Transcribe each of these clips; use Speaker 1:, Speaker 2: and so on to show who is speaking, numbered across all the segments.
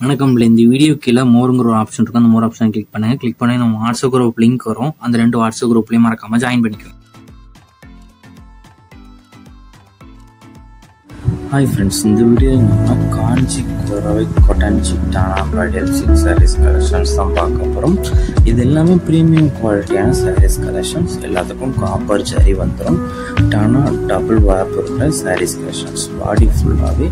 Speaker 1: வணக்கம். இந்த வீடியோ கீழே மோருங்கிற ஒரு ஆப்ஷன் இருக்கும். அந்த மோர் ஆப்ஷன் கிளிக் பண்ணுங்க. கிளிக் பண்ணி நம்ம வாட்ஸ்அப் குரூப் லிங்க் வரும். அந்த 2 வாட்ஸ்அப் குரூப்லையும் மறக்காம ஜாயின் பண்ணிக்கோங்க. ஹாய் ஃப்ரெண்ட்ஸ், இந்த வீடியோ என்னன்னா காஞ்சி குரவை கொட்டன் சிட்டானா பிரைடல் சில்க் சாரீஸ் கலெக்ஷன்ஸ் தான் பார்க்க போகிறோம். இது எல்லாமே ப்ரீமியம் குவாலிட்டியான சாரீஸ் கலெக்ஷன்ஸ். எல்லாத்துக்கும் காப்பர் ஜரி வந்துடும். டானா டபுள் வார்ப் இருக்கிற சாரீஸ் கலெக்ஷன்ஸ். பாடி ஃபுல்லாகவே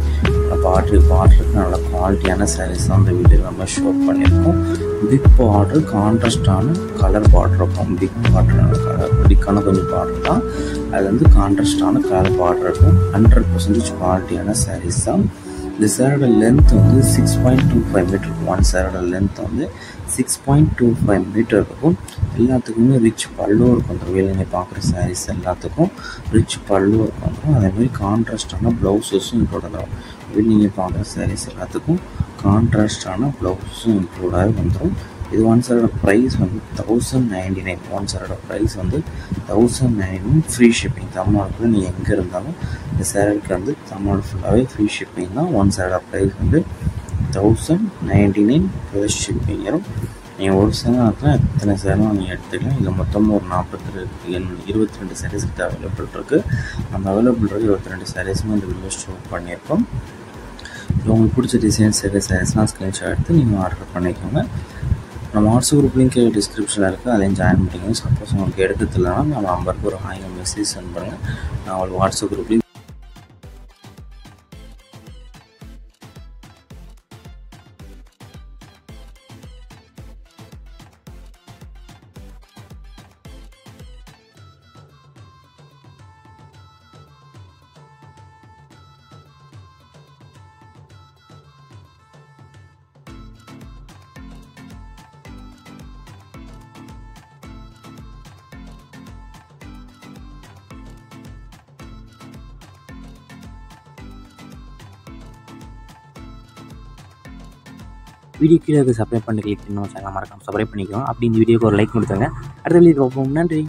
Speaker 1: பார்டருக்கு நல்ல குவாலிட்டியான சாரீஸ் தான் இந்த வீடியோ நம்ம ஷோ பண்ணியிருக்கோம். பிக் பார்டர் கான்ட்ராஸ்டான கலர் பார்டர் இருக்கும். பிக்கான கொஞ்சம் பார்டர் தான். அது வந்து கான்ட்ராஸ்டான கலர் பார்டர் இருக்கும். 100% குவாலிட்டியான சாரீஸ் தான். இந்த சேரோட லென்த் வந்து 6.25 மீட்டர் இருக்கும். ஒன் சேரோட லென்த் வந்து 6.25 மீட்டர் இருக்கும். எல்லாத்துக்குமே ரிச் பல்லு இருக்கும். அந்த வேலையை பார்க்குற சாரீஸ் எல்லாத்துக்கும் ரிச் பல்லு இருக்கும். அதேமாதிரி கான்ட்ராஸ்டான ப்ளவுஸஸும் இன்க்ளூட் ஆகும். நீங்கள் பார்க்குற சாரீஸ் எல்லாத்துக்கும் கான்ட்ராஸ்டான ப்ளவுஸும் இன்க்ளூடாக வந்துடும். இது ஒன் சைடோட ப்ரைஸ் வந்து 1099. ஒன் சைடோட ப்ரைஸ் வந்து 1099. Free shipping. தமிழ்நாட்டுக்குள்ள நீங்கள் எங்கே இருந்தாலும் இந்த சேரீக்கு வந்து தமிழ்நாடு ஃபுல்லாகவே ஃப்ரீ ஷிப்பிங் தான். ஒன் சைடோட ப்ரைஸ் வந்து 1099 ப்ளஸ் ஷிப்பிங் வரும். நீங்கள் ஒரு சேரத்தில் எத்தனை சேரம் நீங்கள் எடுத்துக்கலாம். இதில் மொத்தம் ஒரு 22 சாரீஸ் கிட்ட அவைலபிள் இருக்குது. அந்த அவைலபிள் இருக்குது 22 சாரீஸுமே இந்த வீடியோ ஷோ பண்ணியிருக்கோம். உங்களுக்கு பிடிச்ச டிசைன்ஸ் சாரீஸ்லாம் ஸ்க்ரீன்ஷாட் எடுத்து நீங்கள் ஆர்டர் பண்ணிக்கோங்க. நம்ம வாட்ஸ்அப் குரூப் லிங்க் டிஸ்கிரிப்ஷனில் இருக்குது. அதையும் ஜாயின் பண்ணிக்கோங்க. சப்போஸ் உங்களுக்கு எடுக்கிறது இல்லைனா நம்ம நம்பருக்கு ஒரு ஹாய் மெசேஜ் சென்ட் பண்ணுங்கள். நான் உங்களுக்கு வாட்ஸ்அப் குரூப் லிங்க் வீடியோ கீழே சப்ஸ்கிரைப் பண்ணி கிளிக் பண்ணி சேனல் மறக்காம சப்ஸ்கிரைப் பண்ணிக்கோங்க. அப்படி இந்த வீடியோக்கு ஒரு லைக் கொடுத்துருங்க. அடுத்த வீடியோ பார்ப்போம். நன்றி.